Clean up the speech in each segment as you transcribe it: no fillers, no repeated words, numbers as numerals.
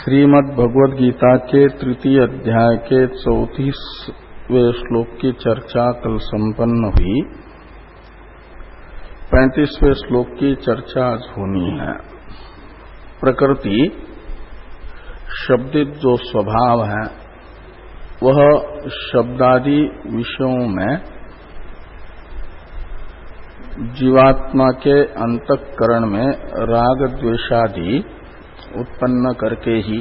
श्रीमद् भगवद गीता के तृतीय अध्याय के 34वें श्लोक की चर्चा कल संपन्न हुई। 35वें श्लोक की चर्चा आज होनी है। प्रकृति शब्दित जो स्वभाव है वह शब्दादि विषयों में जीवात्मा के अंतःकरण में राग द्वेषादि उत्पन्न करके ही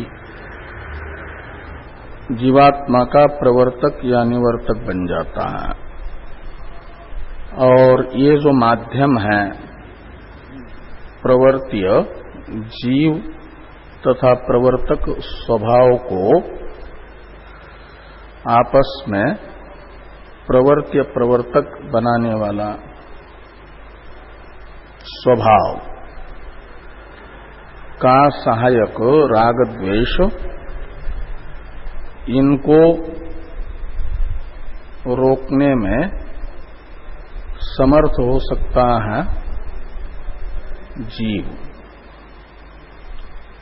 जीवात्मा का प्रवर्तक या निवर्तक बन जाता है। और ये जो माध्यम है प्रवर्त्य जीव तथा प्रवर्तक स्वभाव को आपस में प्रवर्त्य प्रवर्तक बनाने वाला स्वभाव का सहायक राग द्वेष, इनको रोकने में समर्थ हो सकता है जीव।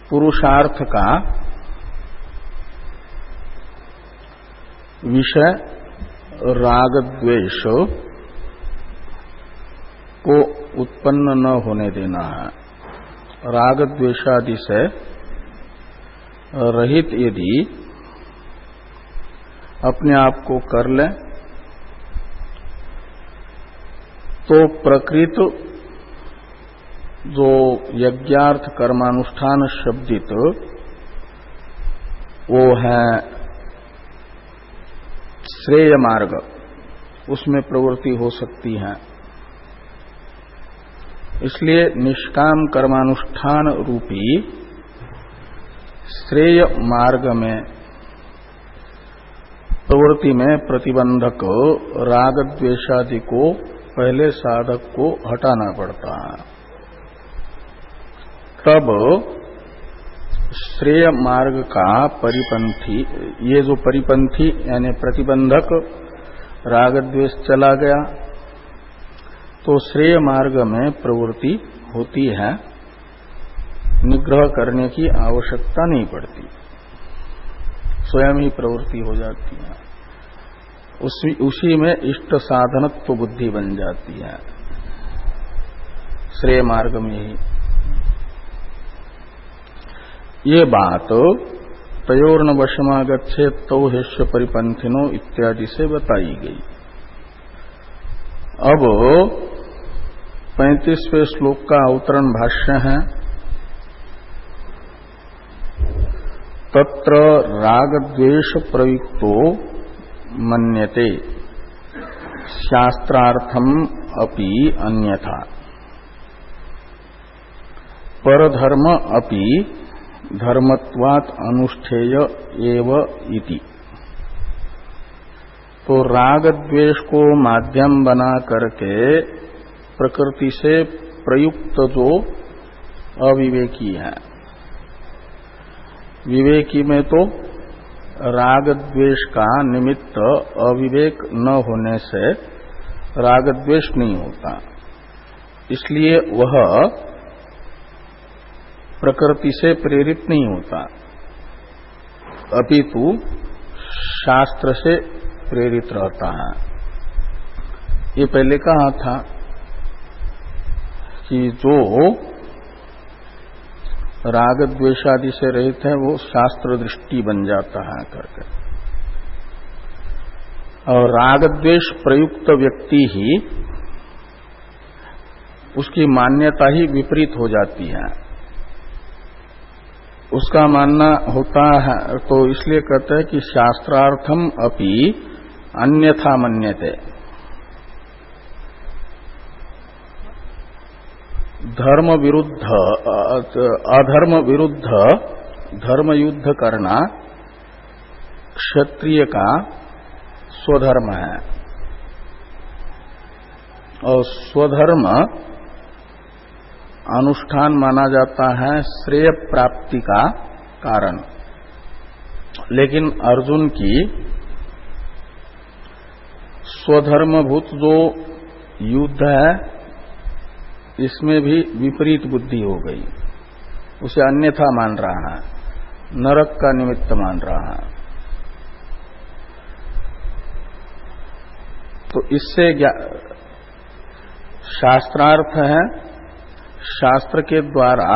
पुरुषार्थ का विषय राग द्वेष को उत्पन्न न होने देना है। राग द्वेषादि से रहित यदि अपने आप को कर ले तो प्रकृत जो यज्ञार्थ कर्मानुष्ठान शब्दित वो है श्रेय मार्ग, उसमें प्रवृत्ति हो सकती है। इसलिए निष्काम कर्मानुष्ठान रूपी श्रेय मार्ग में प्रवृत्ति में प्रतिबंधक राग द्वेषादि को पहले साधक को हटाना पड़ता है। तब श्रेय मार्ग का परिपंथी, ये जो परिपंथी यानी प्रतिबंधक राग द्वेष चला गया तो श्रेय मार्ग में प्रवृत्ति होती है, निग्रह करने की आवश्यकता नहीं पड़ती, स्वयं ही प्रवृत्ति हो जाती है। उसी में इष्ट साधनत्व बुद्धि बन जाती है श्रेय मार्ग में ही। ये बात तयोर्न वशमागच्छेत् तौ ह्यस्य परिपंथिनो इत्यादि से बताई गई। अब 35वें श्लोक का अवतरण भाष्य है। तत्र राग द्वेष प्रयुक्तो मन्यते शास्त्रार्थम अपि अन्यथा परधर्म अपि धर्मत्वात् अनुष्ठेय एव इति। तो राग द्वेष को माध्यम बना करके प्रकृति से प्रयुक्त जो अविवेकी है, विवेकी में तो राग द्वेष का निमित्त अविवेक न होने से राग द्वेष नहीं होता, इसलिए वह प्रकृति से प्रेरित नहीं होता, अपितु शास्त्र से प्रेरित रहता है। ये पहले कहा था कि जो राग द्वेषादि से रहित है वो शास्त्र दृष्टि बन जाता है करके, और राग द्वेष प्रयुक्त व्यक्ति ही उसकी मान्यता ही विपरीत हो जाती है। उसका मानना होता है तो इसलिए कहते हैं कि शास्त्रार्थम अपि अन्यथा मन्यते। धर्म विरुद्ध अधर्म विरुद्ध धर्म युद्ध करना क्षत्रिय का स्वधर्म है, और स्वधर्म अनुष्ठान माना जाता है श्रेय प्राप्ति का कारण। लेकिन अर्जुन की स्वधर्मभूत जो युद्ध है इसमें भी विपरीत बुद्धि हो गई, उसे अन्यथा मान रहा है। नरक का निमित्त मान रहा है। तो इससे शास्त्रार्थ है, शास्त्र के द्वारा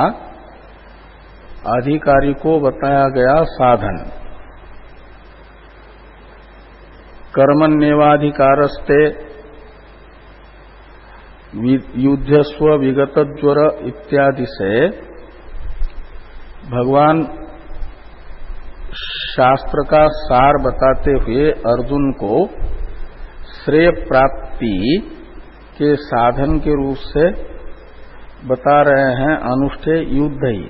अधिकारी को बताया गया साधन। कर्मण्येवाधिकारस्ते युद्धस्व विगत ज्वर इत्यादि से भगवान शास्त्र का सार बताते हुए अर्जुन को श्रेय प्राप्ति के साधन के रूप से बता रहे हैं अनुष्ठेय युद्ध ही।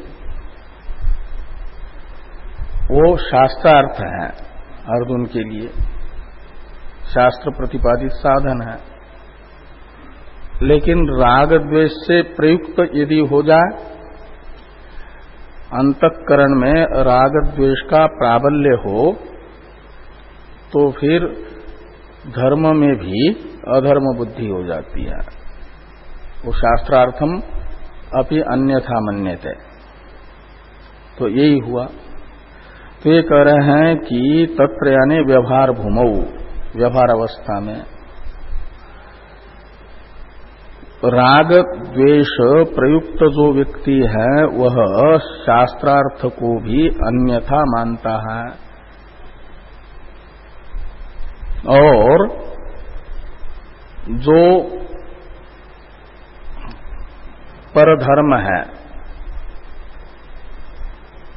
वो शास्त्रार्थ है, अर्जुन के लिए शास्त्र प्रतिपादित साधन है। लेकिन राग द्वेष से प्रयुक्त यदि हो जाए, अंतःकरण में राग द्वेष का प्राबल्य हो, तो फिर धर्म में भी अधर्म बुद्धि हो जाती है। वो शास्त्रार्थम अपि अन्यथा मन्यते। तो यही हुआ। तो ये कह रहे हैं कि तत्र यानी व्यवहार भूमौ, व्यवहार अवस्था में राग द्वेष प्रयुक्त जो व्यक्ति है वह शास्त्रार्थ को भी अन्यथा मानता है, और जो परधर्म है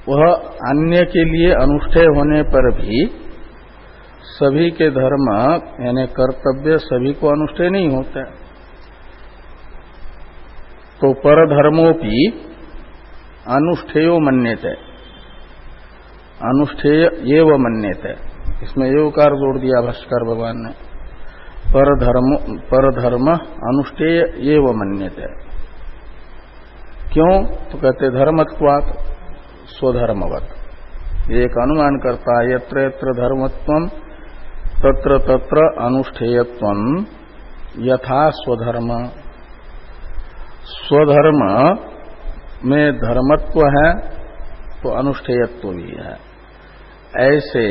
वह अन्य के लिए अनुष्ठेय होने पर भी सभी के धर्म यानी कर्तव्य सभी को अनुष्ठेय नहीं होते। तो परधर्मोपि अनुष्ठेयो मन्यते, अनुष्ठेय एव मन्यते। इसमें एवकार जोड़ दिया भाष्कर भगवान ने। परधर्म अनुष्ठेय एव मन्यते। क्यों? तो कहते धर्मत्वात् स्वधर्मवत्। एक अनुमान करता है यत्र यत्र धर्मत्वम् तत्र तत्र अनुष्ठेयत्वम् यथा स्वधर्म। स्वधर्म में धर्मत्व है तो अनुष्ठेयत्व भी है, ऐसे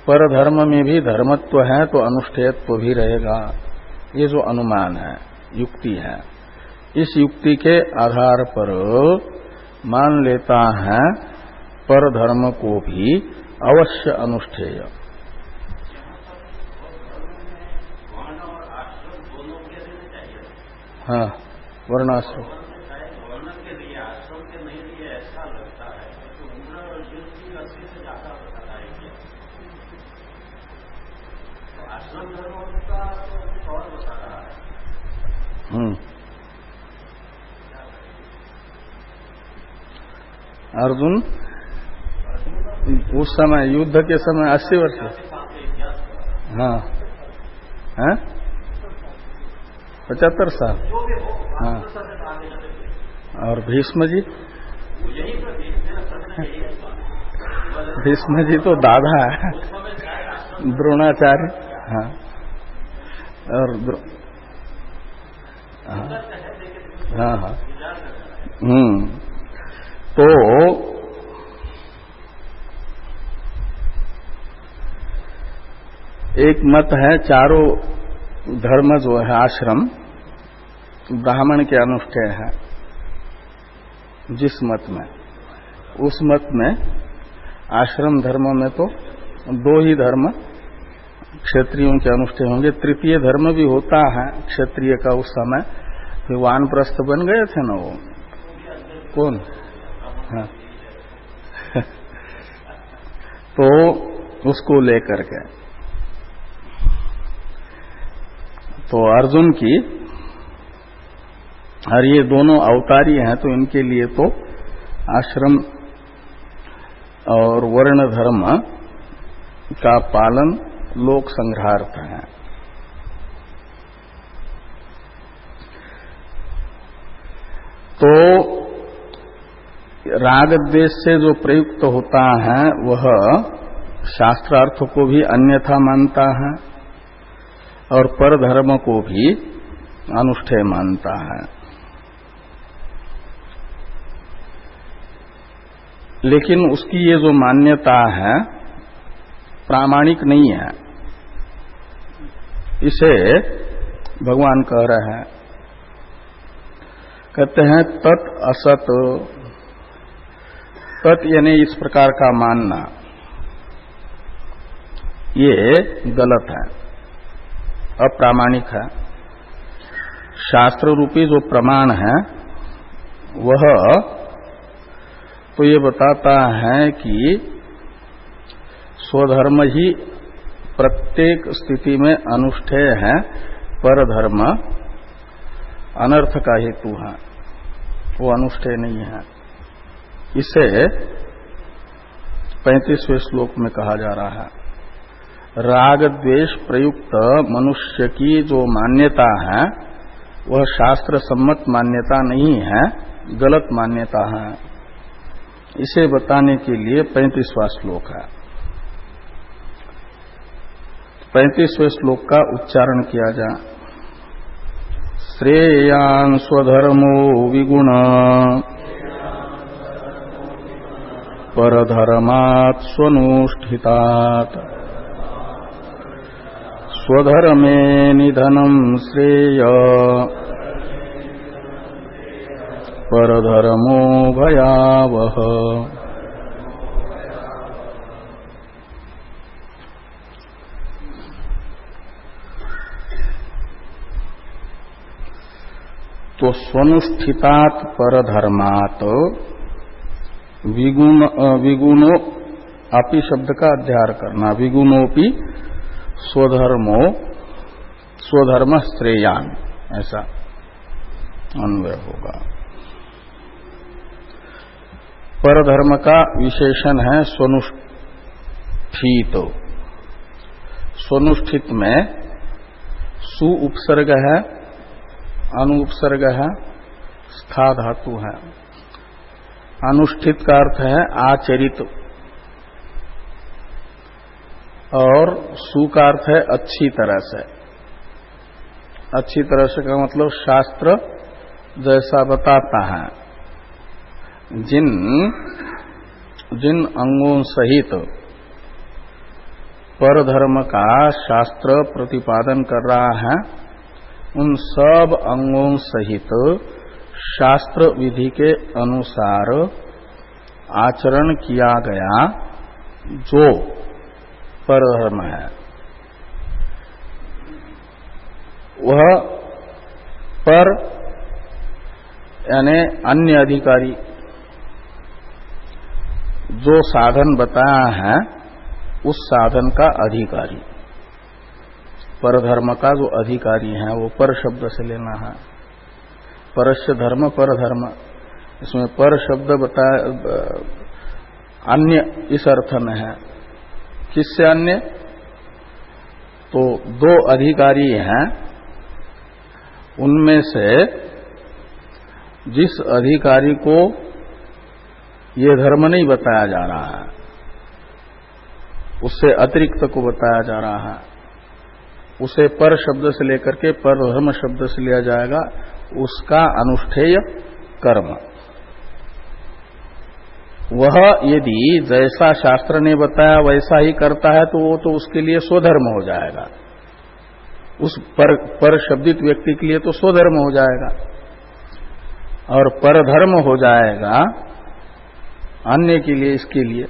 परधर्म में भी धर्मत्व है तो अनुष्ठेयत्व भी रहेगा। ये जो अनुमान है, युक्ति है, इस युक्ति के आधार पर मान लेता है परधर्म को भी अवश्य अनुष्ठेय। हाँ, वर्णाश्रम अर्जुन उस समय युद्ध के समय 80 वर्ष। हाँ, हैं 75 साल। हाँ, और भीष्म जी, भीष्म जी तो दादा है, द्रोणाचार्य। हाँ, और हाँ हाँ तो एक मत है चारों धर्म जो है आश्रम ब्राह्मण के अनुष्ठेय है। जिस मत में, उस मत में आश्रम धर्म में तो 2 ही धर्म क्षत्रियों के अनुष्ठेय होंगे। तृतीय धर्म भी होता है क्षत्रिय का उस समय, फिर वानप्रस्थ बन गए थे ना वो, कौन? हाँ तो उसको लेकर के तो अर्जुन की, और ये दोनों अवतारी हैं तो इनके लिए तो आश्रम और वर्ण धर्म का पालन लोक संग्रहार्थ है। तो राग द्वेष से जो प्रयुक्त होता है वह शास्त्रार्थ को भी अन्यथा मानता है और परधर्म को भी अनुष्ठेय मानता है। लेकिन उसकी ये जो मान्यता है प्रामाणिक नहीं है, इसे भगवान कह रहे हैं। कहते हैं तत् असत, तत् यानी इस प्रकार का मानना ये गलत है, अप्रामाणिक है। शास्त्र रूपी जो प्रमाण है वह तो ये बताता है कि स्वधर्म ही प्रत्येक स्थिति में अनुष्ठेय है, परधर्म अनर्थ का हेतु है, वो अनुष्ठेय नहीं है। इसे 35वें श्लोक में कहा जा रहा है, राग द्वेष प्रयुक्त मनुष्य की जो मान्यता है वह शास्त्र सम्मत मान्यता नहीं है, गलत मान्यता है। इसे बताने के लिए 35वां श्लोक है। 35वें श्लोक का उच्चारण किया जाए। श्रेयान् स्वधर्मो विगुण परधर्मात् स्वनुष्ठितात् स्वधर्मे निधनं श्रेय परधर्मो भयावह। तो स्वनुष्ठितात् परधर्मात् विगुणो अपि शब्द का अध्यार करना, विगुणोपि स्वधर्म श्रेयान, ऐसा अन्वय होगा। परधर्म का विशेषण है स्वनुष्ठित। स्वनुष्ठित में सु उपसर्ग है, अनु उपसर्ग है, स्था धातु है। अनुष्ठित का अर्थ है आचरित, और सु का अर्थ है अच्छी तरह से। अच्छी तरह से का मतलब शास्त्र जैसा बताता है, जिन अंगों सहित परधर्म का शास्त्र प्रतिपादन कर रहा है, उन सब अंगों सहित शास्त्र विधि के अनुसार आचरण किया गया जो परधर्म है, वह पर यानी अन्य अधिकारी जो साधन बताया है उस साधन का अधिकारी, परधर्म का जो अधिकारी है वो पर शब्द से लेना है। परस्य धर्म परधर्म, इसमें पर शब्द बताया अन्य इस अर्थ में है। किससे अन्य? तो दो अधिकारी हैं, उनमें से जिस अधिकारी को ये धर्म नहीं बताया जा रहा है उससे अतिरिक्त को बताया जा रहा है, उसे पर शब्द से लेकर के परधर्म शब्द से लिया जाएगा, उसका अनुष्ठेय कर्म। वह यदि जैसा शास्त्र ने बताया वैसा ही करता है तो वो तो उसके लिए स्वधर्म हो जाएगा, उस पर शब्दित व्यक्ति के लिए तो स्वधर्म हो जाएगा, और परधर्म हो जाएगा अन्य के लिए, इसके लिए।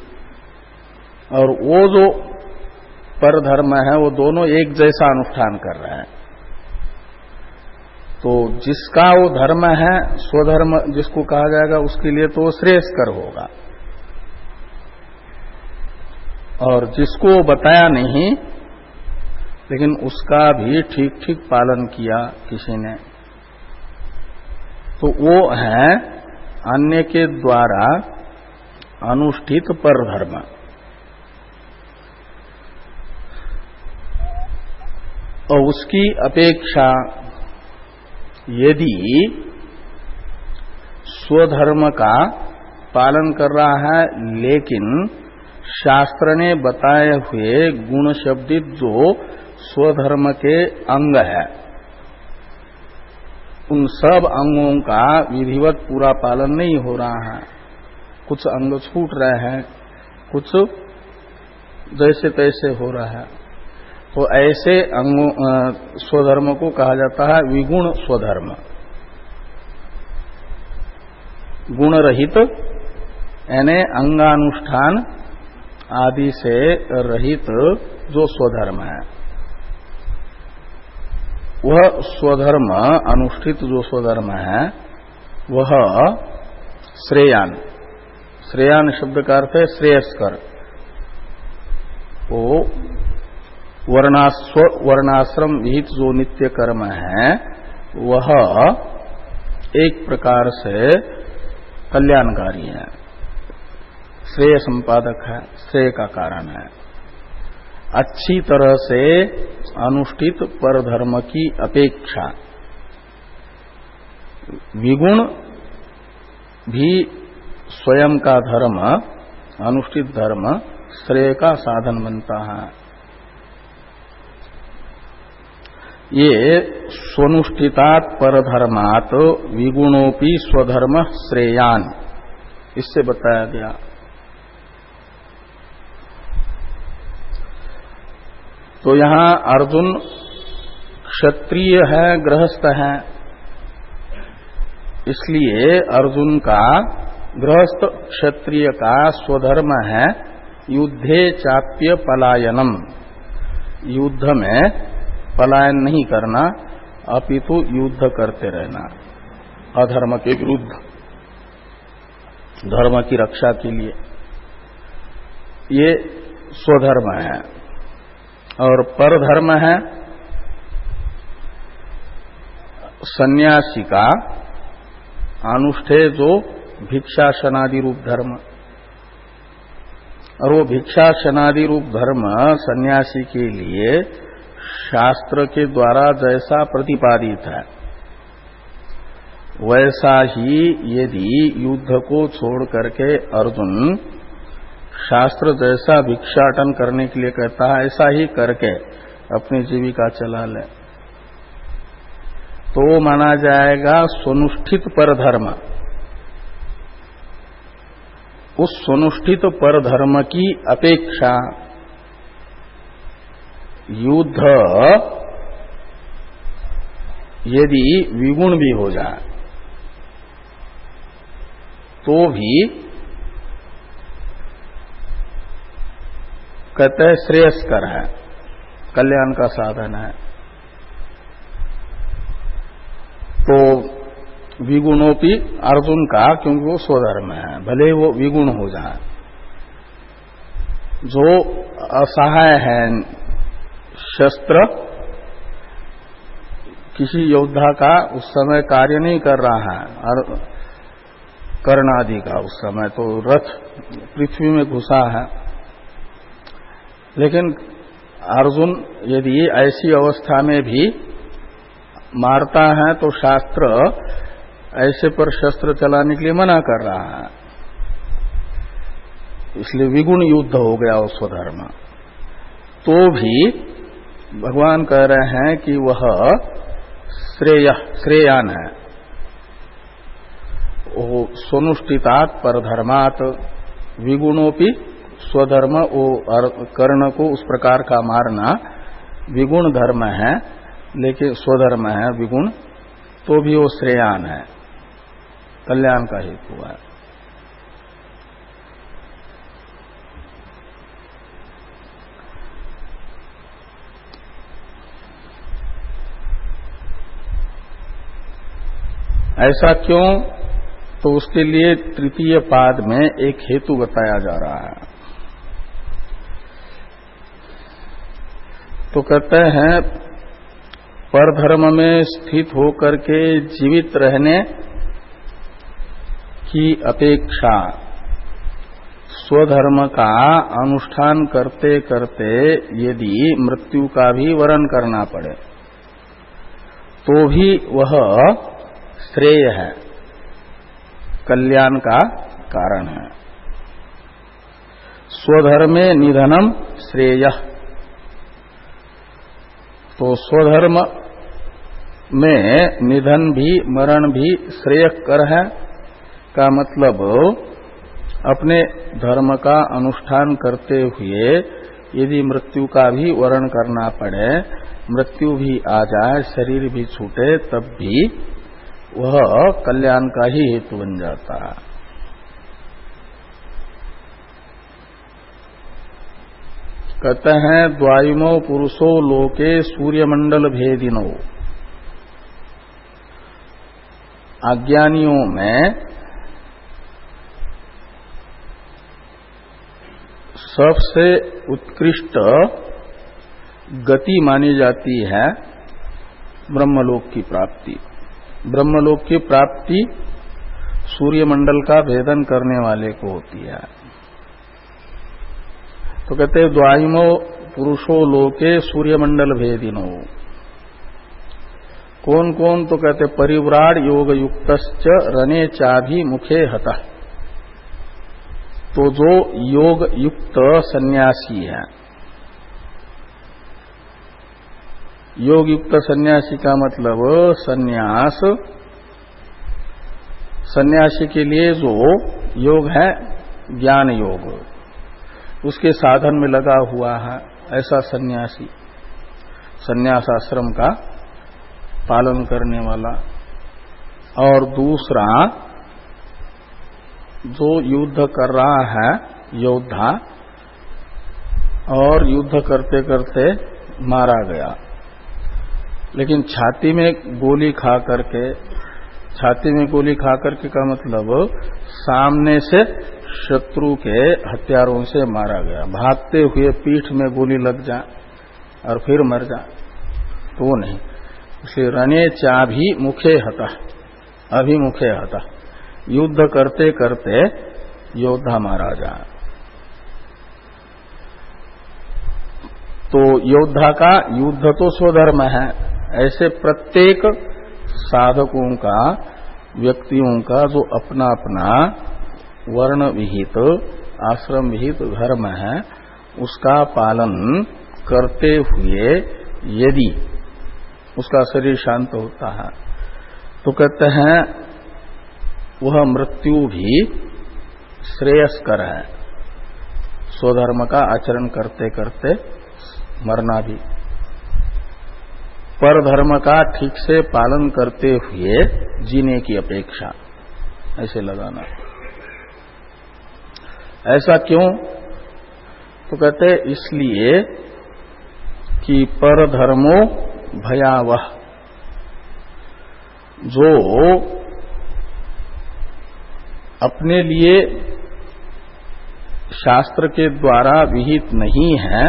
और वो जो परधर्म है वो दोनों एक जैसा अनुष्ठान कर रहे हैं। तो जिसका वो धर्म है स्वधर्म जिसको कहा जाएगा उसके लिए तो श्रेयस्कर होगा, और जिसको बताया नहीं लेकिन उसका भी ठीक ठीक पालन किया किसी ने, तो वो है अन्य के द्वारा अनुष्ठित परधर्म। और उसकी अपेक्षा यदि स्वधर्म का पालन कर रहा है लेकिन शास्त्र ने बताए हुए गुण शब्दित जो स्वधर्म के अंग है उन सब अंगों का विधिवत पूरा पालन नहीं हो रहा है, कुछ अंग छूट रहे हैं, कुछ जैसे तैसे हो रहा है। तो ऐसे स्वधर्म को कहा जाता है विगुण स्वधर्म। गुण रहित यानी अंगानुष्ठान आदि से रहित जो स्वधर्म है, वह स्वधर्म अनुष्ठित जो स्वधर्म है वह श्रेयान, श्रेयान शब्द का अर्थ है श्रेयस्कर। वो वर्णाश्रम विहित जो नित्य कर्म है वह एक प्रकार से कल्याणकारी है, श्रेय संपादक है, श्रेय का कारण है। अच्छी तरह से अनुष्ठित परधर्म की अपेक्षा विगुण भी स्वयं का धर्म, अनुष्ठित धर्म श्रेय का साधन बनता है। ये स्वनुष्ठितात परधर्मात् विगुणोपि स्वधर्म श्रेयान, इससे बताया गया। तो यहां अर्जुन क्षत्रिय है, गृहस्थ है, इसलिए अर्जुन का गृहस्थ क्षत्रिय का स्वधर्म है युद्धे चाप्य पलायनम, युद्ध में पलायन नहीं करना, अपितु युद्ध करते रहना अधर्म के विरुद्ध, धर्म की रक्षा के लिए। ये स्वधर्म है। और परधर्म है सन्यासी का अनुष्ठेय जो भिक्षाशनादि रूप धर्म, और वो भिक्षाशनादि रूप धर्म सन्यासी के लिए शास्त्र के द्वारा जैसा प्रतिपादित है वैसा ही यदि युद्ध को छोड़ करके अर्जुन शास्त्र जैसा भिक्षाटन करने के लिए कहता है ऐसा ही करके अपनी जीविका चला ले तो माना जाएगा स्वनुष्ठित परधर्म। उस स्वनुष्ठित परधर्म की अपेक्षा युद्ध यदि विगुण भी हो जाए तो भी कहते हैं श्रेयस्कर है, कल्याण का साधन है। तो विगुणोपि अर्जुन का, क्योंकि वो स्वधर्म है, भले वो विगुण हो जाए। जो असहाय है, शस्त्र किसी योद्धा का उस समय कार्य नहीं कर रहा है, और कर्ण आदि का उस समय तो रथ पृथ्वी में घुसा है, लेकिन अर्जुन यदि ऐसी अवस्था में भी मारता है तो शास्त्र ऐसे पर शस्त्र चलाने के लिए मना कर रहा है, इसलिए विगुण युद्ध हो गया उस स्वधर्म। तो भी भगवान कह रहे हैं कि वह श्रेयान है, वो स्वनुष्ठितात परधर्मात् विगुणोपि स्वधर्म, वो कर्ण को उस प्रकार का मारना विगुण धर्म है, लेकिन स्वधर्म है विगुण, तो भी वो श्रेयान है, कल्याण का हेतु है। ऐसा क्यों? तो उसके लिए तृतीय पाद में एक हेतु बताया जा रहा है। तो कहते हैं परधर्म में स्थित होकर के जीवित रहने की अपेक्षा स्वधर्म का अनुष्ठान करते करते यदि मृत्यु का भी वरण करना पड़े तो भी वह श्रेय है, कल्याण का कारण है। स्वधर्मे निधनम श्रेय, तो स्वधर्म में निधन भी मरण भी श्रेयकर है का मतलब अपने धर्म का अनुष्ठान करते हुए यदि मृत्यु का भी वर्ण करना पड़े, मृत्यु भी आ जाए, शरीर भी छूटे, तब भी वह कल्याण का ही हेतु बन जाता है। कहते हैं द्वायुमो पुरुषो लोके सूर्यमंडल भेदिनो। अज्ञानियों में सबसे उत्कृष्ट गति मानी जाती है ब्रह्मलोक की प्राप्ति। ब्रह्मलोक की प्राप्ति सूर्यमंडल का भेदन करने वाले को होती है। तो कहते हैं द्वाइमो पुरुषो लोके सूर्यमंडल भेदिनो। कौन कौन? तो कहते परिव्राड योग युक्तश्च रणे चाभि मुखे हता। तो जो योग युक्त सन्यासी है, योग युक्त सन्यासी का मतलब सन्यास, सन्यासी के लिए जो योग है ज्ञान योग, उसके साधन में लगा हुआ है, ऐसा सन्यासी, सन्यास आश्रम का पालन करने वाला। और दूसरा जो युद्ध कर रहा है योद्धा, और युद्ध करते करते मारा गया, लेकिन छाती में गोली खा करके, छाती में गोली खा करके का मतलब सामने से शत्रु के हथियारों से मारा गया, भागते हुए पीठ में गोली लग जाए और फिर मर जाए, तो वो नहीं। इसलिए रणे चाभि मुखे हता, अभिमुखे हता, युद्ध करते करते योद्धा मारा जाए। तो योद्धा का युद्ध तो स्वधर्म है। ऐसे प्रत्येक साधकों का, व्यक्तियों का जो अपना अपना वर्ण विहित, आश्रम विहित धर्म है, उसका पालन करते हुए यदि उसका शरीर शांत होता है, तो कहते हैं वह मृत्यु भी श्रेयस्कर है। स्वधर्म का आचरण करते करते मरना भी, पर धर्म का ठीक से पालन करते हुए जीने की अपेक्षा, ऐसे लगाना। ऐसा क्यों? तो कहते इसलिए कि पर धर्मो भयावह, जो अपने लिए शास्त्र के द्वारा विहित नहीं है,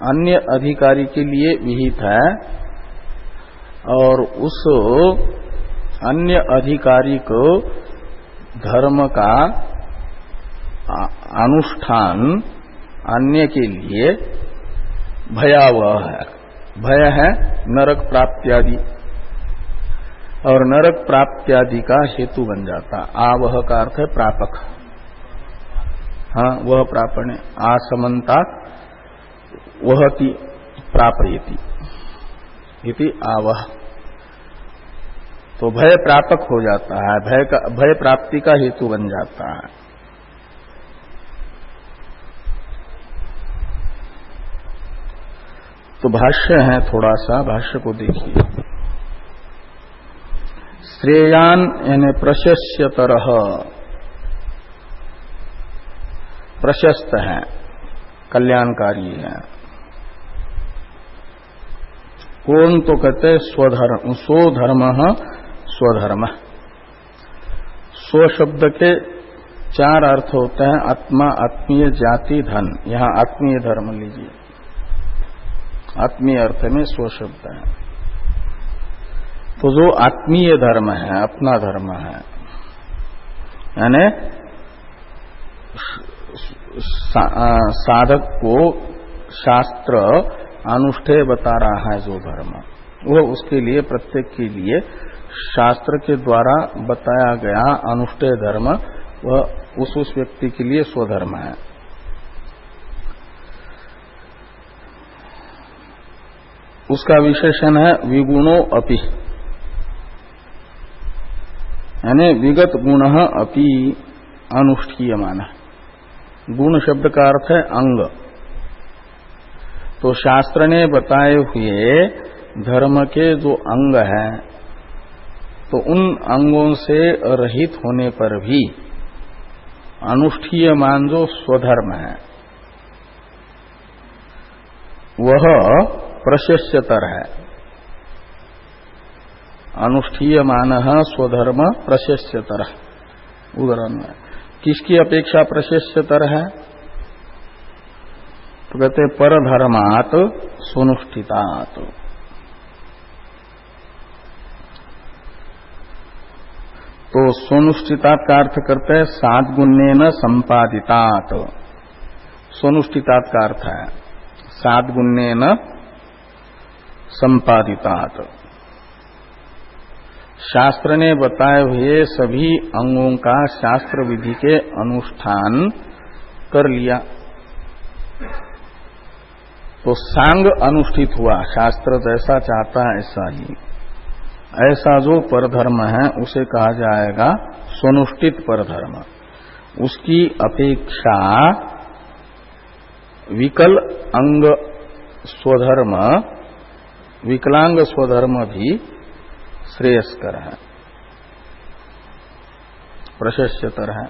अन्य अधिकारी के लिए विहित है, और उस अन्य अधिकारी को धर्म का अनुष्ठान अन्य के लिए भयावह है। भय है नरक प्राप्ति आदि, और नरक प्राप्ति आदि का हेतु बन जाता। आवह का अर्थ है प्रापक। हाँ, वह प्रापण है। आसमंता वहति प्रापयति इति आवह। तो भय प्रापक हो जाता है, भय प्राप्ति का हेतु बन जाता है। तो भाष्य है, थोड़ा सा भाष्य को देखिए। श्रेयान यानी प्रशस्यतरः, प्रशस्त है, कल्याणकारी है। कौन? तो कहते स्वधर्म, स्वधर्म स्वधर्म। स्व शब्द के चार अर्थ होते हैं, आत्मा, आत्मीय, जाति, धन। यहां आत्मीय धर्म लीजिए, आत्मीय अर्थ में स्व शब्द है। तो जो आत्मीय धर्म है, अपना धर्म है, यानी साधक को शास्त्र अनुष्ठेय बता रहा है जो धर्म, वह उसके लिए, प्रत्येक के लिए शास्त्र के द्वारा बताया गया अनुष्ठेय धर्म, वह उस व्यक्ति के लिए स्वधर्म है। उसका विशेषण है विगुणो अपि, यानी विगत गुण अपि, अनुष्ठीयमान है। गुण शब्द का अर्थ है अंग। तो शास्त्र ने बताए हुए धर्म के जो अंग हैं, तो उन अंगों से रहित होने पर भी अनुष्ठीयमान जो स्वधर्म है वह प्रशस्यतर है। अनुष्ठीयमान स्वधर्म प्रशस्यतर उदाहरण में किसकी अपेक्षा प्रशस्यतर है? तो कहते परधर्मात् सुनुष्ठितात्। तो सुनुष्ठितात् का अर्थ करते हैं सात गुण्येन संपादितात्। सुनुष्ठितात् का अर्थ है सात गुण्येन संपादितात्। शास्त्र ने बताए हुए सभी अंगों का शास्त्र विधि के अनुष्ठान कर लिया तो सांग अनुष्ठित हुआ। शास्त्र जैसा चाहता है ऐसा ही। ऐसा जो परधर्म है उसे कहा जाएगा स्वनुष्ठित परधर्म। उसकी अपेक्षा विकल अंग स्वधर्म, विकलांग स्वधर्म भी श्रेयस्कर है, प्रशस्यतर है।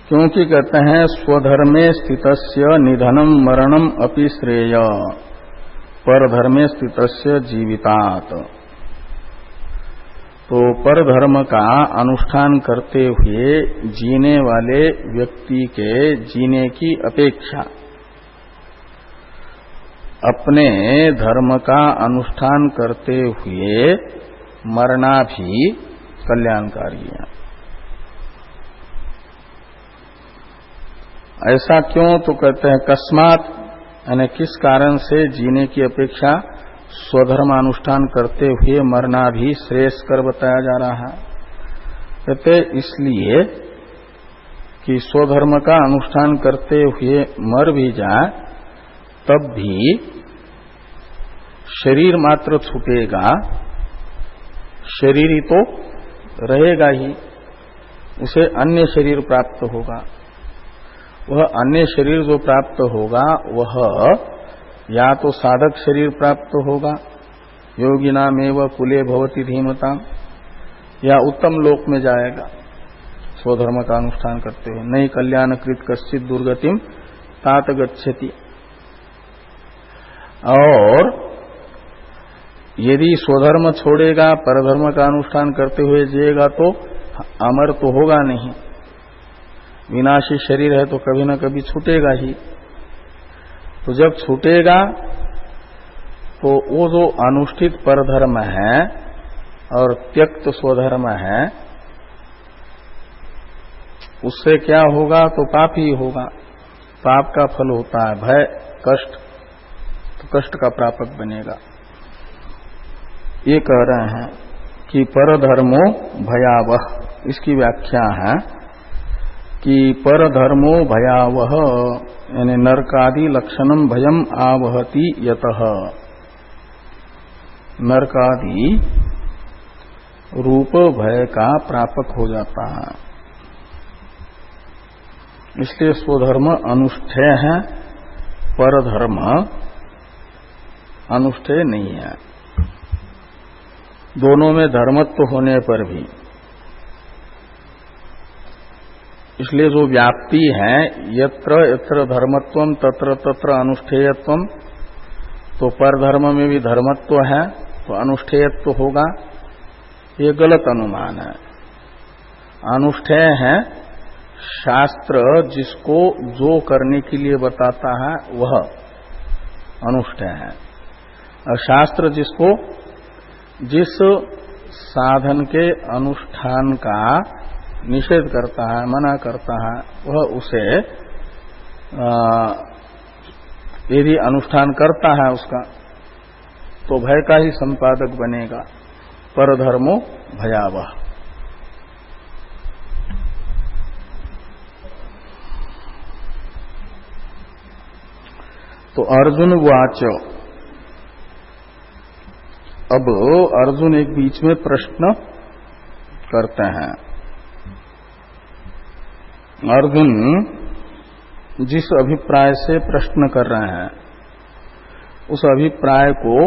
क्योंकि कहते हैं स्वधर्मे स्थितस्य निधनम मरणम अपि श्रेय परधर्मे स्थितस्य जीवितात्। तो परधर्म का अनुष्ठान करते हुए जीने वाले व्यक्ति के जीने की अपेक्षा अपने धर्म का अनुष्ठान करते हुए मरना भी कल्याणकारी है। ऐसा क्यों? तो कहते हैं कस्मात, यानी किस कारण से जीने की अपेक्षा स्वधर्मानुष्ठान करते हुए मरना भी श्रेयस्कर बताया जा रहा है। कहते इसलिए कि स्वधर्म का अनुष्ठान करते हुए मर भी जाए तब भी शरीर मात्र छूटेगा, शरीर ही तो रहेगा ही, उसे अन्य शरीर प्राप्त होगा। वह अन्य शरीर जो प्राप्त होगा वह या तो साधक शरीर प्राप्त होगा, योगिनामेव कुले भवति धीमता, या उत्तम लोक में जाएगा स्वधर्म का अनुष्ठान करते हुए। नहीं कल्याणकृत कश्चित दुर्गतिम तात गच्छति। और यदि स्वधर्म छोड़ेगा, परधर्म का अनुष्ठान करते हुए जिएगा तो अमर तो होगा नहीं, विनाशी शरीर है तो कभी न कभी छूटेगा ही। तो जब छूटेगा तो वो जो अनुष्ठित परधर्म है और त्यक्त स्वधर्म है उससे क्या होगा? तो पाप ही होगा। पाप का फल होता है भय, कष्ट, तो कष्ट का प्रापक बनेगा। ये कह रहे हैं कि परधर्मो भयावह, इसकी व्याख्या है कि परधर्मो भयावह यानी नरकादि लक्षणम भयम आवहति यतः, नरकादि रूप भय का प्रापक हो जाता है। इसलिए स्वधर्म अनुष्ठेय है, परधर्म अनुष्ठेय नहीं है। दोनों में धर्मत्व होने पर भी, इसलिए जो व्याप्ति है यत्र यत्र धर्मत्वम तत्र तत्र अनुष्ठेयत्वम, तो परधर्म में भी धर्मत्व है तो अनुष्ठेयत्व होगा, ये गलत अनुमान है। अनुष्ठेय है शास्त्र जिसको जो करने के लिए बताता है वह अनुष्ठेय है, और शास्त्र जिसको जिस साधन के अनुष्ठान का निषेध करता है, मना करता है, वह उसे यदि अनुष्ठान करता है उसका तो भय का ही संपादक बनेगा। परधर्मो भयावह। तो अर्जुन वाच, अब अर्जुन एक बीच में प्रश्न करते हैं। अर्जुन जिस अभिप्राय से प्रश्न कर रहे हैं उस अभिप्राय को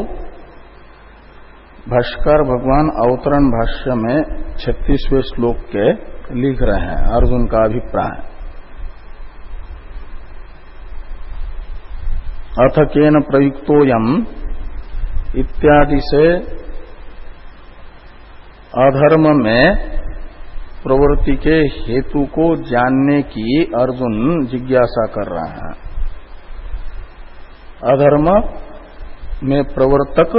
भाष्कर भगवान अवतरण भाष्य में 36वें श्लोक के लिख रहे हैं। अर्जुन का अभिप्राय अथ केन प्रयुक्तोयम इत्यादि से अधर्म में प्रवृत्ति के हेतु को जानने की अर्जुन जिज्ञासा कर रहा है। अधर्म में प्रवर्तक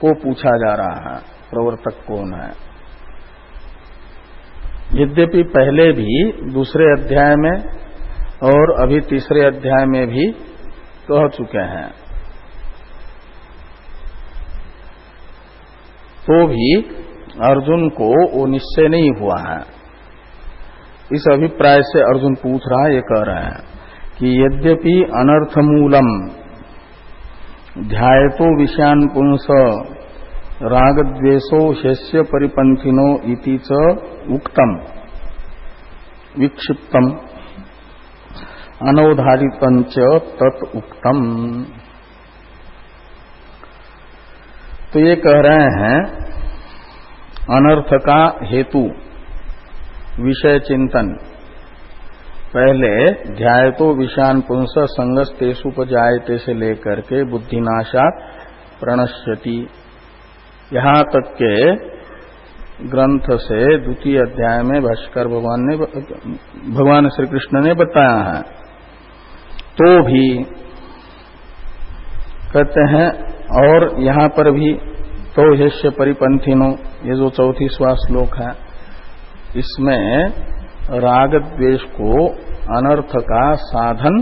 को पूछा जा रहा है, प्रवर्तक कौन है। यद्यपि पहले भी दूसरे अध्याय में और अभी तीसरे अध्याय में भी कह चुके हैं, तो भी अर्जुन को वो निश्चय नहीं हुआ है। इस अभिप्राय से अर्जुन पूछ रहा है, ये कह रहे हैं कि यद्यपि अनर्थमूलम ध्यायतो विषयान् पुंस रागद्वेषो ह्यस्य परिपंथिनो इति च उक्तम विक्षिप्तम अनवधारितंच तत् उक्तम। तो ये कह रहे हैं अनर्थ का हेतु विषय चिंतन पहले ध्यायतो विषयान् पुंस संगस्तेषुपजायते से लेकर के बुद्धिनाशात् प्रणश्यति यहाँ तक के ग्रंथ से द्वितीय अध्याय में भाष्कर भगवान श्री कृष्ण ने बताया है। तो भी कहते हैं, और यहाँ पर भी तो ह्यस्य परिपंथिनो, ये जो 34वां श्लोक है, इसमें राग द्वेष को अनर्थ का साधन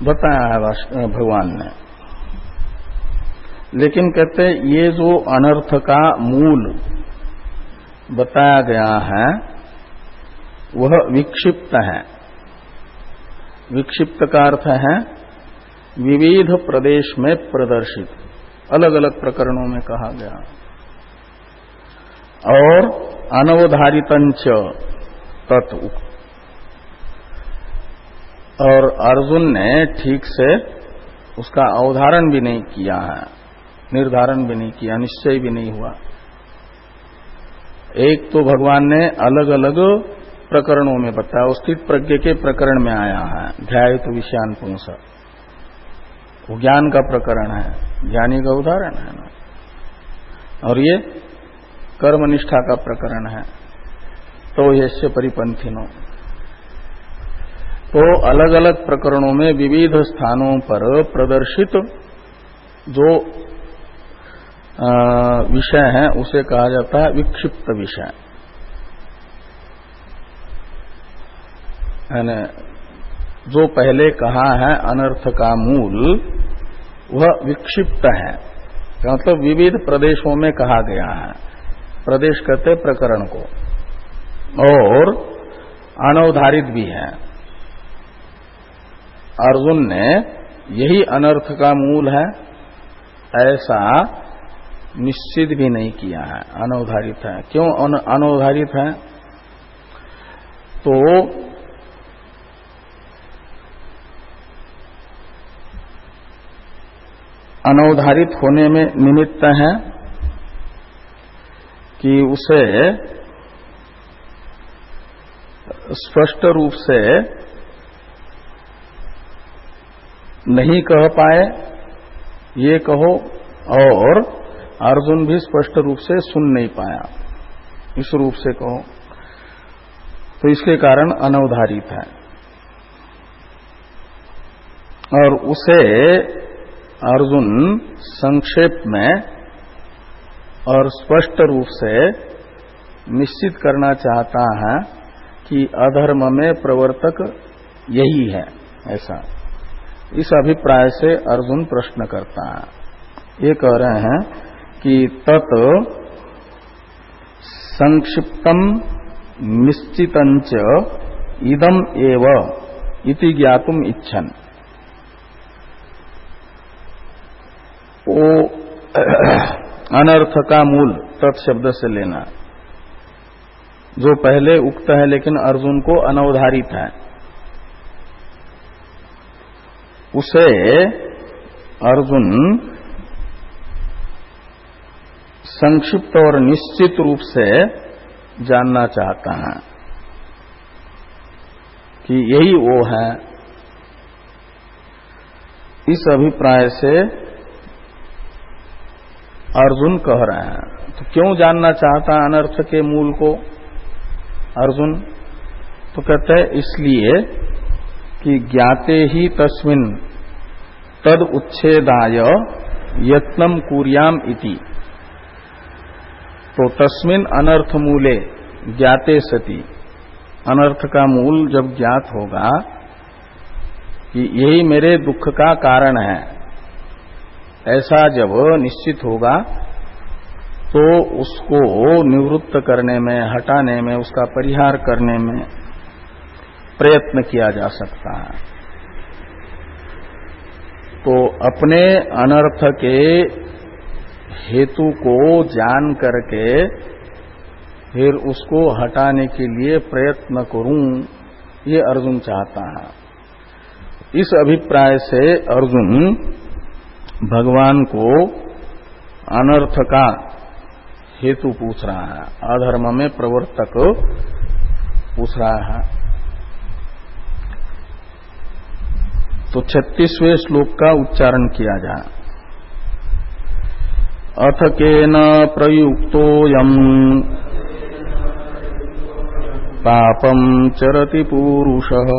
बताया है भगवान ने। लेकिन कहते ये जो अनर्थ का मूल बताया गया है वह विक्षिप्त है। विक्षिप्त का अर्थ है विविध प्रदेश में प्रदर्शित, अलग अलग प्रकरणों में कहा गया। और अनवधारितंच तत्, और अर्जुन ने ठीक से उसका अवधारण भी नहीं किया है, निर्धारण भी नहीं किया, निश्चय भी नहीं हुआ। एक तो भगवान ने अलग अलग प्रकरणों में बताया, स्थित प्रज्ञ के प्रकरण में आया है ध्यायत विषयान् पुंस, वो ज्ञान का प्रकरण है, ज्ञानी का उदाहरण है ना। और ये कर्मनिष्ठा का प्रकरण है, तो यस्य परिपंथिनो। तो अलग अलग प्रकरणों में विविध स्थानों पर प्रदर्शित जो विषय है उसे कहा जाता है विक्षिप्त विषय। यानी जो पहले कहा है अनर्थ का मूल वह विक्षिप्त है, मतलब विविध प्रदेशों में कहा गया है। प्रदेश कहते प्रकरण को, और अनवधारित भी है। अर्जुन ने यही अनर्थ का मूल है ऐसा निश्चित भी नहीं किया है, अनवधारित है। क्यों अनवधारित है? तो अनवधारित होने में निमित्त है कि उसे स्पष्ट रूप से नहीं कह पाए ये कहो, और अर्जुन भी स्पष्ट रूप से सुन नहीं पाया इस रूप से कहो, तो इसके कारण अनवधारित है। और उसे अर्जुन संक्षेप में और स्पष्ट रूप से निश्चित करना चाहता है कि अधर्म में प्रवर्तक यही है, ऐसा। इस अभिप्राय से अर्जुन प्रश्न करता है। ये कह रहे हैं कि तत् संक्षिप्तम निश्चितंच इदम एव इति ज्ञातुम इच्छन। वो अनर्थ का मूल तत्शब्द से लेना, जो पहले उक्त है लेकिन अर्जुन को अनवधारित है, उसे अर्जुन संक्षिप्त और निश्चित रूप से जानना चाहता है कि यही वो है। इस अभिप्राय से अर्जुन कह रहे हैं। तो क्यों जानना चाहता है अनर्थ के मूल को अर्जुन? तो कहते हैं इसलिए कि ज्ञाते ही तस्मिन् तद उच्छेदाय यत्नम कुर्याम इति। तो तस्मिन् अनर्थ मूले ज्ञाते सति, अनर्थ का मूल जब ज्ञात होगा कि यही मेरे दुख का कारण है, ऐसा जब निश्चित होगा तो उसको निवृत्त करने में, हटाने में, उसका परिहार करने में प्रयत्न किया जा सकता है। तो अपने अनर्थ के हेतु को जान करके फिर उसको हटाने के लिए प्रयत्न करूं, ये अर्जुन चाहता है। इस अभिप्राय से अर्जुन भगवान को अनर्थ का हेतु पूछ रहा है, अधर्म में प्रवर्तक पूछ रहा है। तो 36वें श्लोक का उच्चारण किया जाए। अथ केन प्रयुक्तोऽयम् पापं चरति पूरुषः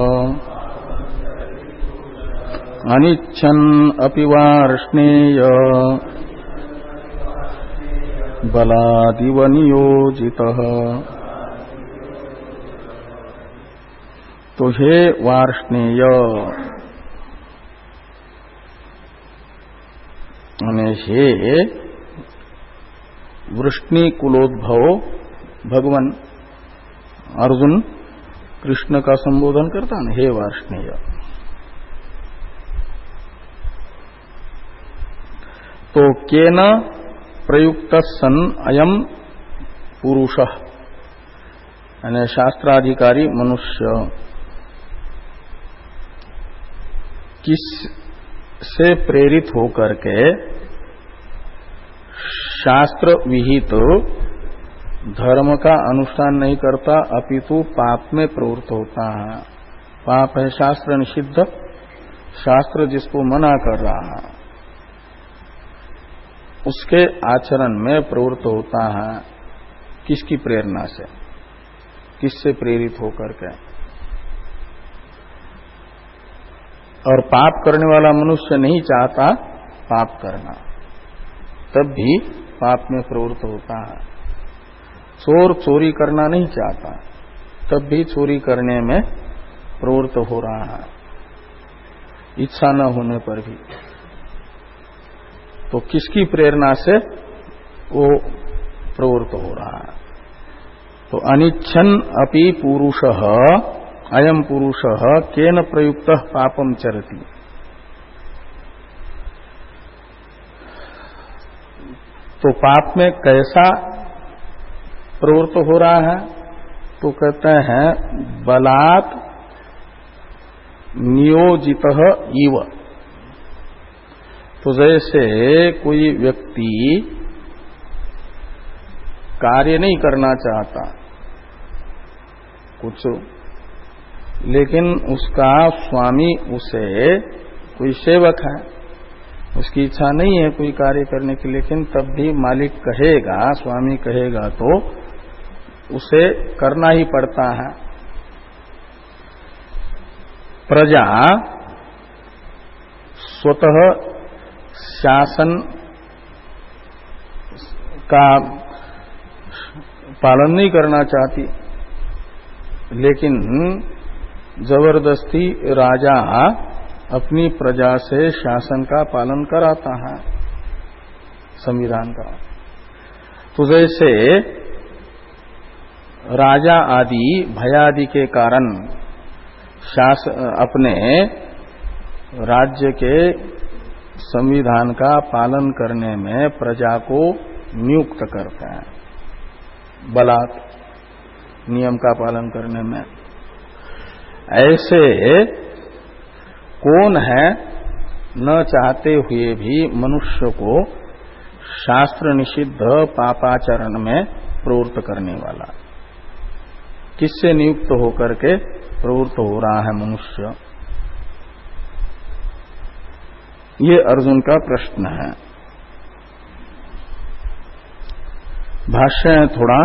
अनिच्छन् अपि वार्ष्णेय बलादिव नियोजितः। तो हे वार्ष्णेय, हे वृष्णि कुलोद्भव भगवान, अर्जुन कृष्ण का संबोधन करता है, हे वार्ष्णेय। तो केन प्रयुक्त सन अयम पुरुषः, यानी शास्त्राधिकारी मनुष्य किस से प्रेरित होकर के शास्त्र विहित धर्म का अनुष्ठान नहीं करता, अपितु पाप में प्रवृत्त होता है। पाप है शास्त्र निषिद्ध, शास्त्र जिसको मना कर रहा है उसके आचरण में प्रवृत्त होता है। किसकी प्रेरणा से, किससे प्रेरित होकर के? और पाप करने वाला मनुष्य नहीं चाहता पाप करना, तब भी पाप में प्रवृत्त होता है। चोर चोरी करना नहीं चाहता, तब भी चोरी करने में प्रवृत्त हो रहा है, इच्छा न होने पर भी। तो किसकी प्रेरणा से वो प्रवृत्त हो रहा है? तो अनिच्छन् अपि पुरुषः अयम पुरुषः केन प्रयुक्तः पापम चरति। तो पाप में कैसा प्रवृत्त हो रहा है? तो कहते हैं बलात् नियोजितः इव। तो जैसे कोई व्यक्ति कार्य नहीं करना चाहता कुछ, लेकिन उसका स्वामी उसे, कोई सेवक है, उसकी इच्छा नहीं है कोई कार्य करने की, लेकिन तब भी मालिक कहेगा, स्वामी कहेगा तो उसे करना ही पड़ता है। प्रजा स्वतः शासन का पालन नहीं करना चाहती, लेकिन जबरदस्ती राजा अपनी प्रजा से शासन का पालन कराता है, संविधान का। तो जैसे राजा आदि भयादि के कारण अपने राज्य के संविधान का पालन करने में प्रजा को नियुक्त करते हैं, बलात् नियम का पालन करने में। ऐसे कौन है न चाहते हुए भी मनुष्य को शास्त्र निषिद्ध पापाचरण में प्रवृत्त करने वाला? किससे नियुक्त होकर के प्रवृत्त हो रहा है मनुष्य? ये अर्जुन का प्रश्न है। भाष्य है थोड़ा,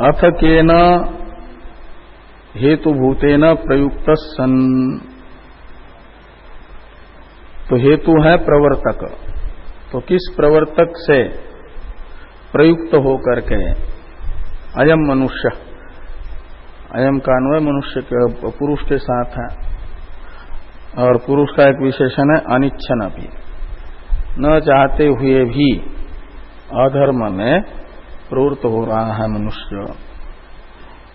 अथ केन हेतुभूतेन प्रयुक्त सन, तो हेतु है प्रवर्तक, तो किस प्रवर्तक से प्रयुक्त होकर के अयम मनुष्य, अयम का अन्वय मनुष्य के पुरुष के साथ है, और पुरुष का एक विशेषण है अनिच्छन भी, न चाहते हुए भी अधर्म में प्रवृत्त हो रहा है मनुष्य।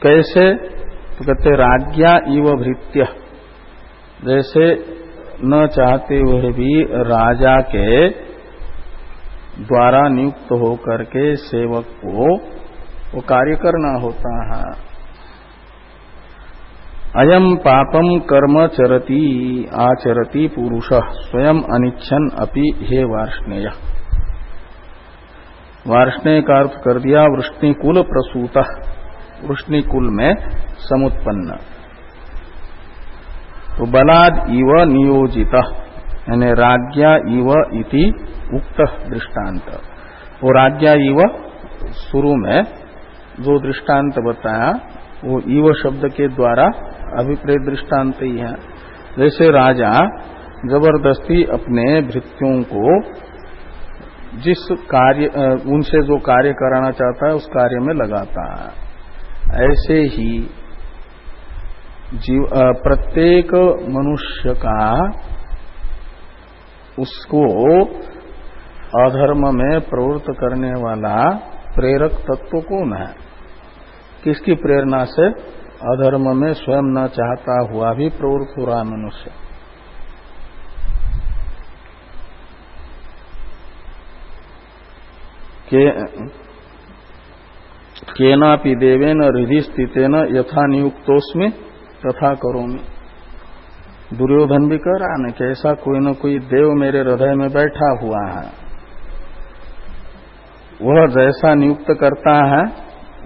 कैसे? तो कहते राज्ञा इव भृत्य, जैसे न चाहते हुए भी राजा के द्वारा नियुक्त होकर के सेवक को वो कार्य करना होता है। अयम पापम कर्म चरति आचरति पुरुषः स्वयं अनिच्छन अपि हे वार्ष्णेय। वार्ष्णेय का अर्थ कर दिया वृष्णिकुल प्रसूतः, वृष्णिकुल में समुत्पन्न। तो बलाद इव नियोजितः यानी राज्ञा इव इति उक्त दृष्टांत। वो राज्ञा इव शुरू में जो दृष्टांत बताया वो इव शब्द के द्वारा अभिप्रेत दृष्टांत ही है। जैसे राजा जबरदस्ती अपने भृत्यों को जिस कार्य उनसे जो कार्य कराना चाहता है उस कार्य में लगाता है, ऐसे ही प्रत्येक मनुष्य का उसको अधर्म में प्रवृत्त करने वाला प्रेरक तत्व कौन है? किसकी प्रेरणा से अधर्म में स्वयं न चाहता हुआ भी प्रवृत्त हो रहा मनुष्य? केनापि देवेन हृदि स्थितेन यथा नियुक्तोस्मि तथा करोमि। दुर्योधन भी कह रहा है कि ऐसा कोई न कोई देव मेरे हृदय में बैठा हुआ है, वह जैसा नियुक्त करता है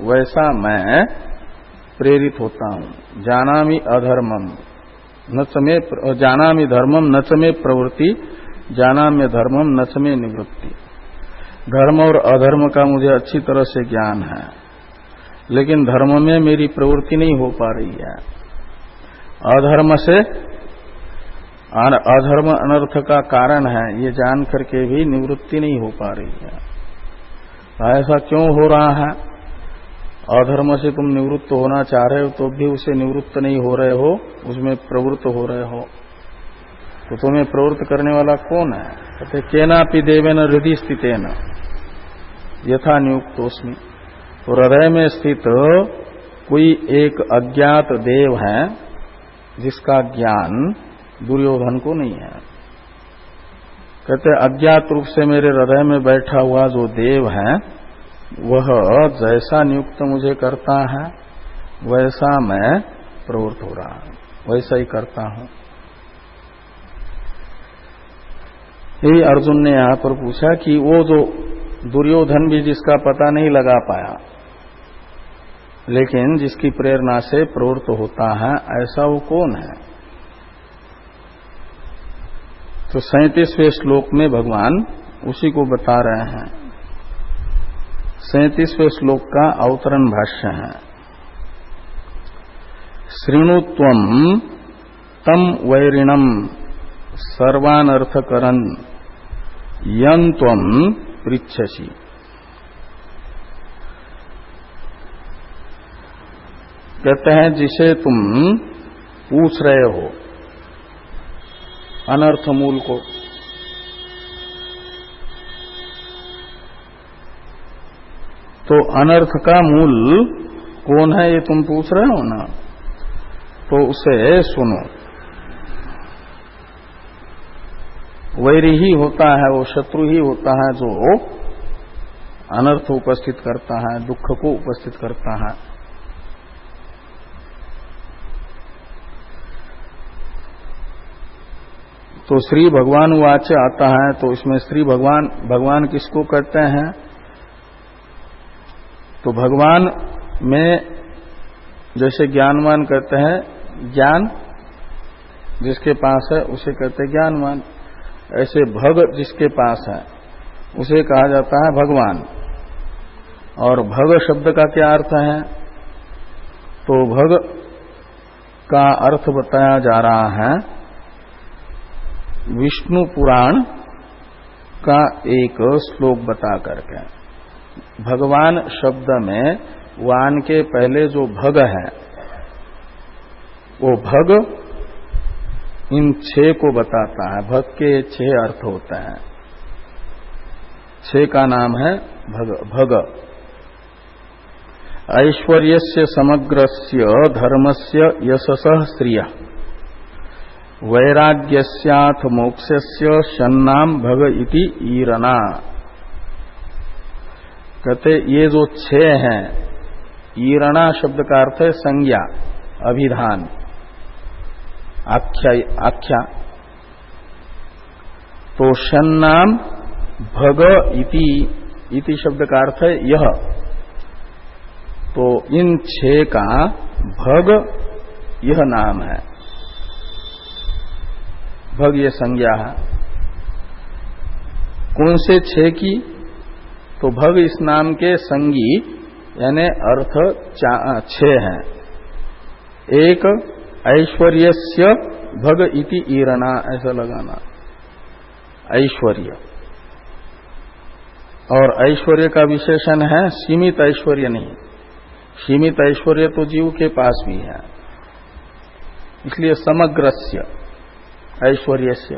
वैसा मैं प्रेरित होता हूं। जानामि अधर्मम न च मे, जानामि धर्मम न च मे प्रवृत्ति, जानाम्य धर्मम न च मे निवृत्ति। धर्म और अधर्म का मुझे अच्छी तरह से ज्ञान है, लेकिन धर्म में मेरी प्रवृत्ति नहीं हो पा रही है। अधर्म से अधर्म अनर्थ का कारण है ये जान करके भी निवृत्ति नहीं हो पा रही है। ऐसा क्यों हो रहा है? अधर्म से तुम निवृत्त होना चाह रहे हो तो भी उसे निवृत्त नहीं हो रहे हो, उसमें प्रवृत्त हो रहे हो, तो तुम्हें प्रवृत्त करने वाला कौन है? कहते केनापि देवेन हृदि स्थितेन यथा नियुक्तोस्मि। तो हृदय में स्थित कोई एक अज्ञात देव है जिसका ज्ञान दुर्योधन को नहीं है। कहते अज्ञात रूप से मेरे हृदय में बैठा हुआ जो देव है वह जैसा नियुक्त मुझे करता है वैसा मैं प्रवृत्त हो रहा हूं, वैसा ही करता हूं। यही अर्जुन ने यहां पर पूछा कि वो जो दुर्योधन भी जिसका पता नहीं लगा पाया लेकिन जिसकी प्रेरणा से प्रवृत्त होता है, ऐसा वो कौन है? तो 37वें श्लोक में भगवान उसी को बता रहे हैं। 37वें श्लोक का अवतरण भाष्य है, शृणुत्वं तम वैरिणम सर्वानर्थकरन् यन्त्वं पृच्छसि। कहते हैं जिसे तुम पूछ रहे हो अनर्थ मूल को, तो अनर्थ का मूल कौन है ये तुम पूछ रहे हो ना, तो उसे सुनो। वैरी ही होता है, वो शत्रु ही होता है जो अनर्थ उपस्थित करता है, दुख को उपस्थित करता है। तो श्री भगवान वाच आता है, तो इसमें श्री भगवान किसको कहते हैं? तो भगवान में जैसे ज्ञानवान कहते हैं, ज्ञान जिसके पास है उसे कहते हैं ज्ञानवान, ऐसे भग जिसके पास है उसे कहा जाता है भगवान। और भग शब्द का क्या अर्थ है? तो भग का अर्थ बताया जा रहा है विष्णु पुराण का एक श्लोक बता करके। भगवान शब्द में वान के पहले जो भग है, वो भग इन 6 को बताता है। भग के 6 अर्थ होते हैं, 6 का नाम है भग। ऐश्वर्यस्य समग्रस्य धर्मस्य यशसः श्रियः वैराग्यस्याथ मोक्षस्य शन्नाम भग इति ईरना। कहते ये जो 6 हैं, ईरणा शब्द का अर्थ है संज्ञा, अभिधान, आख्या। तो शन्नाम भग इति शब्द का अर्थ है यह। तो इन 6 का भग यह नाम है, भग ये संज्ञा है। कौन से 6 की? तो भग इस नाम के संगी यानी अर्थ 6 हैं। एक ऐश्वर्यस्य भग इति ईरणा, ऐसा लगाना, ऐश्वर्य। और ऐश्वर्य का विशेषण है सीमित ऐश्वर्य नहीं, सीमित ऐश्वर्य तो जीव के पास भी है, इसलिए समग्रस्य ऐश्वर्यस्य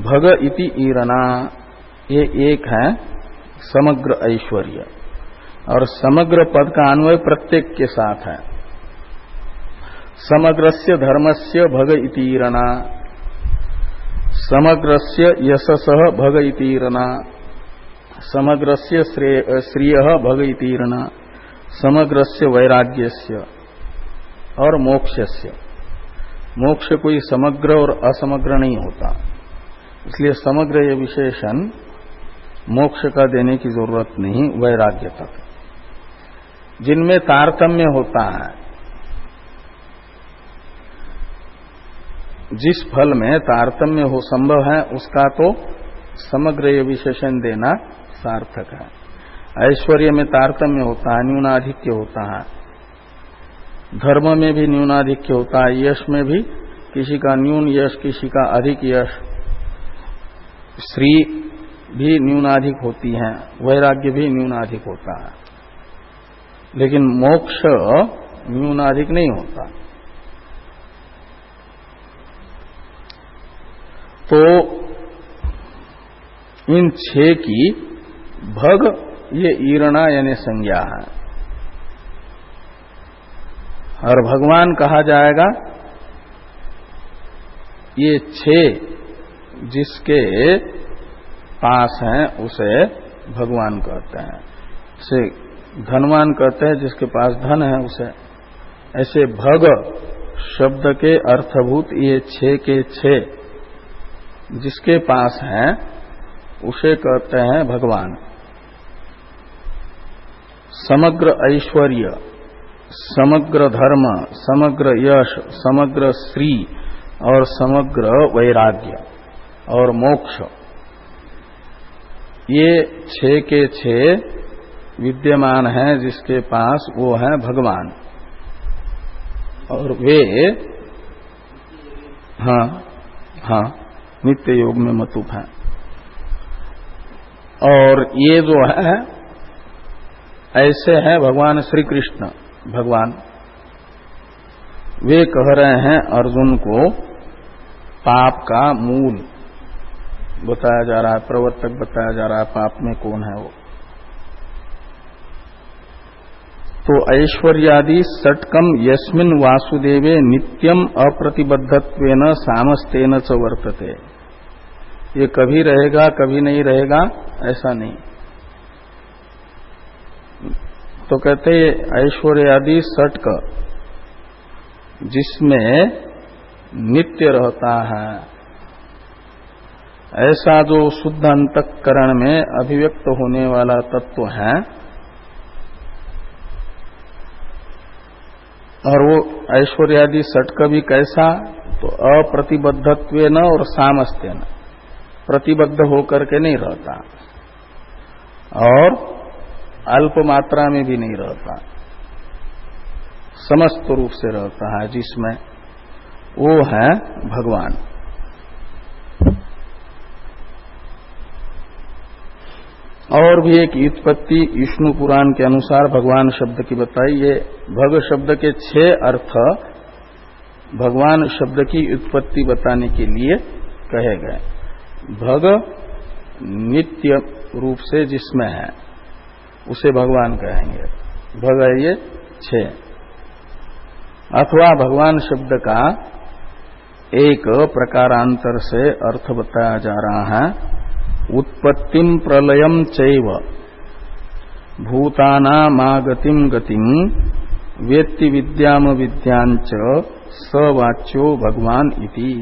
भग इति ईरणा, ये एक है समग्र ऐश्वर्य। और समग्र पद का अन्वय प्रत्येक के साथ है। समग्रस्य धर्मस्य भग इति ईरणा, समग्रस्य यशसः भग इति ईरणा, समग्रस्य श्रियः भग इति ईरणा, समग्रस्य वैराग्यस्य और मोक्षस्य। मोक्ष कोई समग्र और असमग्र नहीं होता, इसलिए समग्र ये विशेषण मोक्ष का देने की जरूरत नहीं, वैराग्य तक। जिनमें तारतम्य होता है, जिस फल में तारतम्य हो संभव है उसका तो समग्र ये विशेषण देना सार्थक है। ऐश्वर्य में तारतम्य होता है, न्यूनाधिक्य होता है, धर्म में भी न्यूनाधिक्य होता है, यश में भी किसी का न्यून यश किसी का अधिक यश, श्री भी न्यूनाधिक होती है, वैराग्य भी न्यूनाधिक होता है, लेकिन मोक्ष न्यूनाधिक नहीं होता। तो इन 6 की भग ये ईरणा यानी संज्ञा है। और भगवान कहा जाएगा ये 6 जिसके पास हैं उसे भगवान कहते हैं। से धनवान कहते हैं जिसके पास धन है उसे। ऐसे भग शब्द के अर्थभूत ये 6 के 6 जिसके पास हैं उसे कहते हैं भगवान। समग्र ऐश्वर्य, समग्र धर्म, समग्र यश, समग्र श्री और समग्र वैराग्य और मोक्ष, ये 6 के 6 विद्यमान हैं जिसके पास, वो है भगवान। और वे हाँ नित्य योग में मतुप हैं। और ये जो है ऐसे हैं भगवान श्री कृष्ण। भगवान वे कह रहे हैं अर्जुन को पाप का मूल बताया जा रहा है, प्रवर्तक बताया जा रहा है, पाप में कौन है वो। तो ऐश्वर्यादि षट्कम यस्मिन् वासुदेवे नित्यम अप्रतिबद्धत्वेन सामस्तेन च वर्तते। ये कभी रहेगा कभी नहीं रहेगा ऐसा नहीं। तो कहते ऐश्वर्यादि षटक जिसमें नित्य रहता है, ऐसा जो शुद्ध अंतःकरण में अभिव्यक्त होने वाला तत्व है, और वो ऐश्वर्यादि षटक भी कैसा, तो अप्रतिबद्धत्वेन और सामस्त्यन, प्रतिबद्ध होकर के नहीं रहता और अल्प मात्रा में भी नहीं रहता, समस्त रूप से रहता है, जिसमें वो है भगवान। और भी एक व्युत्पत्ति विष्णु पुराण के अनुसार भगवान शब्द की बताई। ये भग शब्द के 6 अर्थ भगवान शब्द की व्युत्पत्ति बताने के लिए कहे गए। भग नित्य रूप से जिसमें है उसे भगवान कहेंगे, भग है ये 6। अथवा भगवान शब्द का एक प्रकारांतर से अर्थ बताया जा रहा है, उत्पत्तिम प्रलयम चैव भूतानामागतिम गतिम वेत्ति विद्याम विद्यांच सवाच्यो भगवान इति।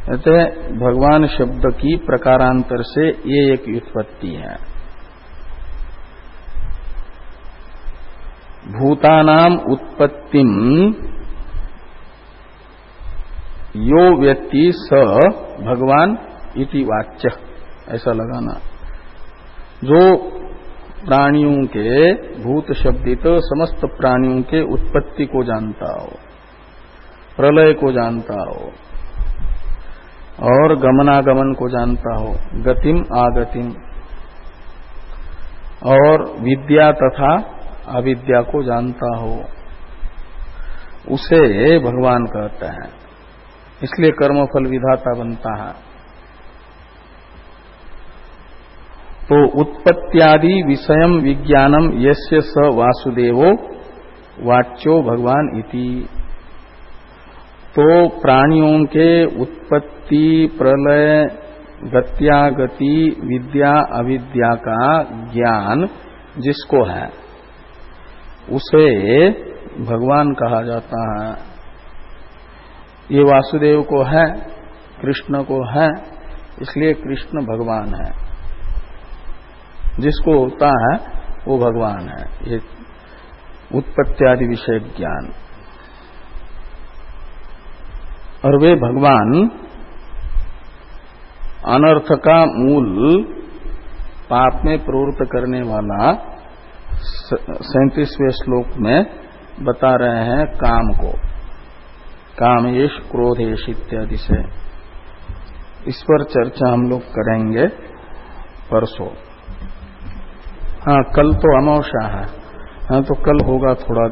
कहते भगवान शब्द की प्रकारांतर से ये एक व्युत्पत्ति है। भूतानाम उत्पत्तिम यो व्यक्ति स भगवान इति वाच्य, ऐसा लगाना। जो प्राणियों के भूत शब्दित समस्त प्राणियों के उत्पत्ति को जानता हो, प्रलय को जानता हो और गमनागमन को जानता हो, गतिम आगतिम, और विद्या तथा अविद्या को जानता हो, उसे भगवान कहते हैं। इसलिए कर्मफल विधाता बनता है। तो उत्पत्त्यादि विषयम विज्ञानम यस्य स वासुदेवो वाच्यो भगवान इति। तो प्राणियों के उत्पत्ति प्रलय गत्यागति विद्या अविद्या का ज्ञान जिसको है उसे भगवान कहा जाता है। ये वासुदेव को है, कृष्ण को है, इसलिए कृष्ण भगवान है। जिसको होता है वो भगवान है। ये उत्पत्त्यादि विषय ज्ञान। और वे भगवान अनर्थ का मूल पाप में प्रवृत्त करने वाला 37वें श्लोक में बता रहे हैं काम को, कामेश क्रोधेश इत्यादि से। इस पर चर्चा हम लोग करेंगे परसों। हाँ, कल तो अमावस्या है। हाँ, तो कल होगा थोड़ा